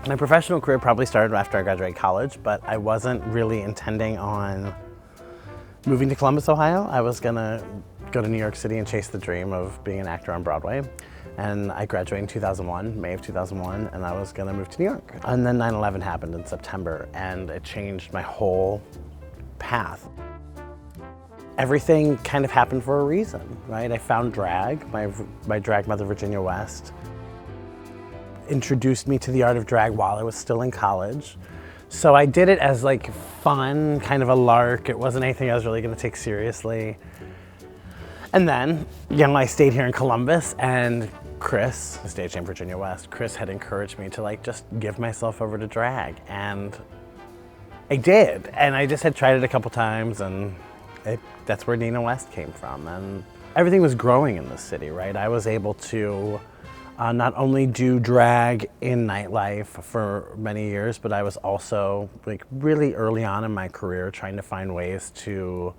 My professional career probably started after I graduated college, but I wasn't really intending on moving to Columbus, Ohio. I was gonna go to New York City and chase the dream of being an actor on Broadway. And I graduated in 2001, May of 2001, and I was gonna move to New York. And then 9/11 happened in September, and it changed my whole path. Everything kind of happened for a reason, right? I found drag. My drag mother, Virginia West, introduced me to the art of drag while I was still in college. So I did it as like fun, kind of a lark. It wasn't anything I was really gonna take seriously. And then, I stayed here in Columbus, and Chris, the stage name Virginia West, Chris had encouraged me to like just give myself over to drag, and I did. And I just had tried it a couple times, and that's where Nina West came from. And everything was growing in the city, right? I was able to not only do drag in nightlife for many years, but I was also like really early on in my career trying to find ways to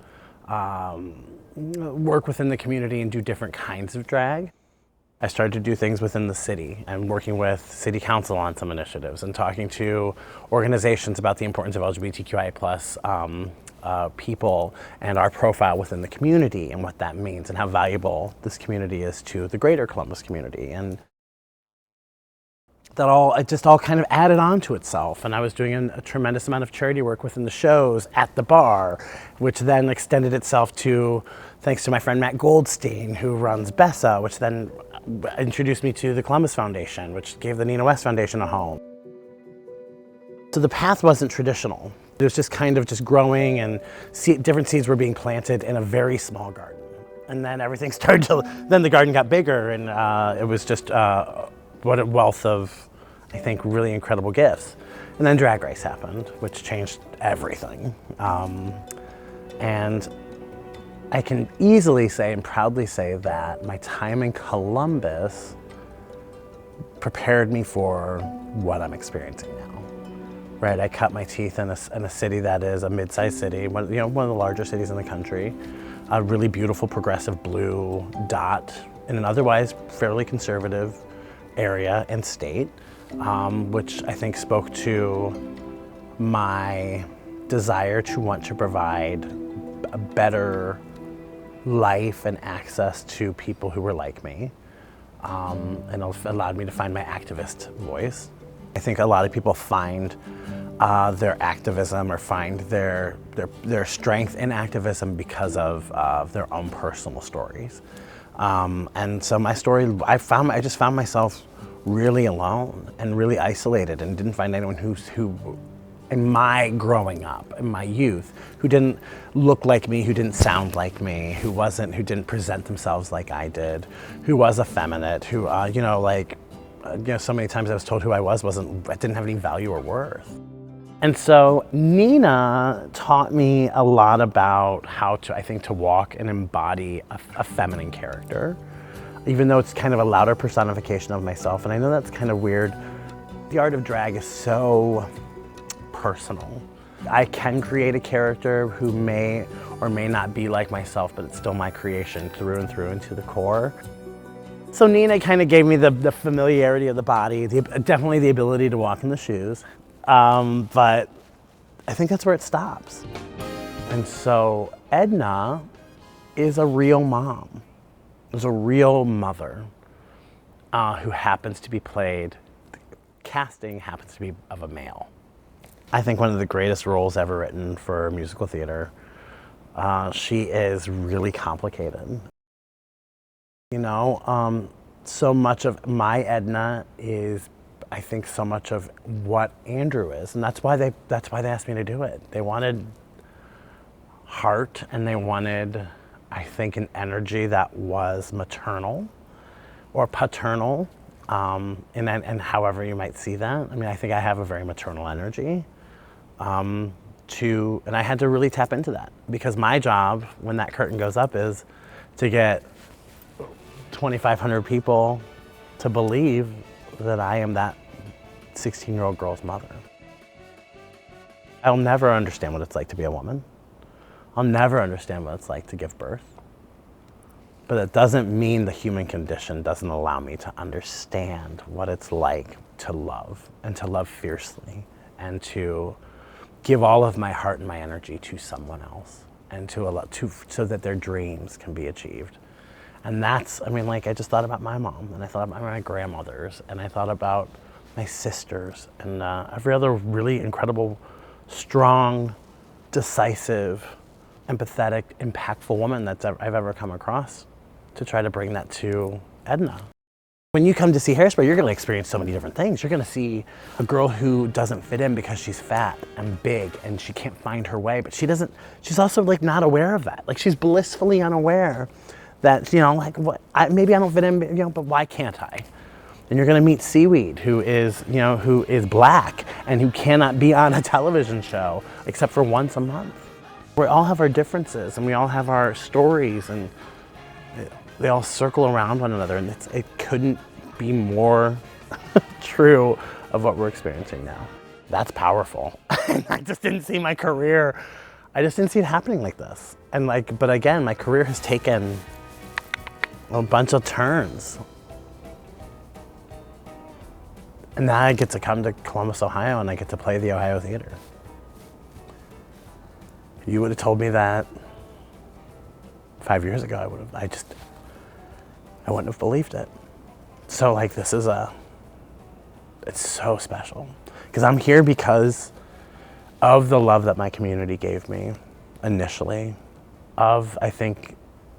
work within the community and do different kinds of drag. I started to do things within the city and working with city council on some initiatives and talking to organizations about the importance of LGBTQIA+ people and our profile within the community and what that means and how valuable this community is to the greater Columbus community. And it just all kind of added on to itself. And I was doing a tremendous amount of charity work within the shows at the bar, which then extended itself to, thanks to my friend Matt Goldstein, who runs BESA, which then introduced me to the Columbus Foundation, which gave the Nina West Foundation a home. So the path wasn't traditional. It was just kind of just growing, and different seeds were being planted in a very small garden. And then everything started to, then the garden got bigger, and it was just what a wealth of, I think, really incredible gifts. And then Drag Race happened, which changed everything. And I can easily say and proudly say that my time in Columbus prepared me for what I'm experiencing now. Right, I cut my teeth in a city that is a mid-sized city, one of the larger cities in the country, a really beautiful progressive blue dot in an otherwise fairly conservative area and state, which I think spoke to my desire to want to provide a better life and access to people who were like me, and it allowed me to find my activist voice. I think a lot of people find their activism or find their strength in activism because of their own personal stories. And so my story, I just found myself really alone and really isolated, and didn't find anyone who in my growing up, in my youth, who didn't look like me, who didn't sound like me, who didn't present themselves like I did, who was effeminate, who, so many times I was told who I didn't have any value or worth. And so Nina taught me a lot about how to walk and embody a feminine character, even though it's kind of a louder personification of myself. And I know that's kind of weird. The art of drag is so personal. I can create a character who may or may not be like myself, but it's still my creation through and through and to the core. So Nina kind of gave me the familiarity of the body, definitely the ability to walk in the shoes, but I think that's where it stops. And so Edna is a real mom, is a real mother who happens to be played, casting happens to be of a male. I think one of the greatest roles ever written for musical theater. She is really complicated. So much of my Edna is, I think, so much of what Andrew is, and that's why they asked me to do it. They wanted heart, and they wanted, I think, an energy that was maternal or paternal, and however you might see that. I mean, I think I have a very maternal energy, and I had to really tap into that, because my job when that curtain goes up is to get 2,500 people to believe that I am that 16-year-old girl's mother. I'll never understand what it's like to be a woman. I'll never understand what it's like to give birth. But that doesn't mean the human condition doesn't allow me to understand what it's like to love, and to love fiercely, and to give all of my heart and my energy to someone else, and to allow so that their dreams can be achieved. And that's, I mean, like, I just thought about my mom, and I thought about my grandmothers, and I thought about my sisters, and every other really incredible, strong, decisive, empathetic, impactful woman that I've ever come across, to try to bring that to Edna. When you come to see Hairspray, you're going to experience so many different things. You're going to see a girl who doesn't fit in because she's fat and big and she can't find her way, but she's also like not aware of that. Like, she's blissfully unaware that, you know, like, maybe I don't fit in, you know, but why can't I? And you're going to meet Seaweed, who is black and who cannot be on a television show except for once a month. We all have our differences and we all have our stories, and they all circle around one another, and it couldn't be more true of what we're experiencing now. That's powerful. I just didn't see my career, I just didn't see it happening like this. And but again, my career has taken a bunch of turns. And now I get to come to Columbus, Ohio, and I get to play the Ohio Theater. If you would have told me that 5 years ago, I wouldn't have believed it. So like, it's so special. Because I'm here because of the love that my community gave me initially, of, I think,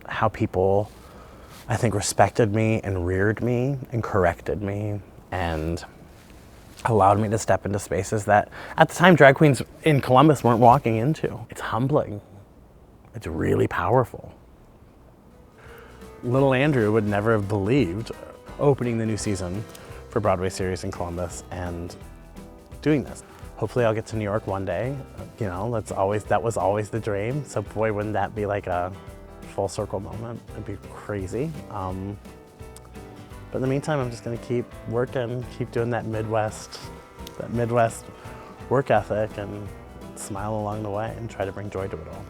how people, respected me and reared me and corrected me and allowed me to step into spaces that at the time drag queens in Columbus weren't walking into. It's humbling. It's really powerful. Little Andrew would never have believed opening the new season for Broadway series in Columbus and doing this. Hopefully I'll get to New York one day. You know, that was always the dream. So boy, wouldn't that be like a full circle moment? It'd be crazy. But in the meantime, I'm just gonna keep working, keep doing that Midwest work ethic, and smile along the way and try to bring joy to it all.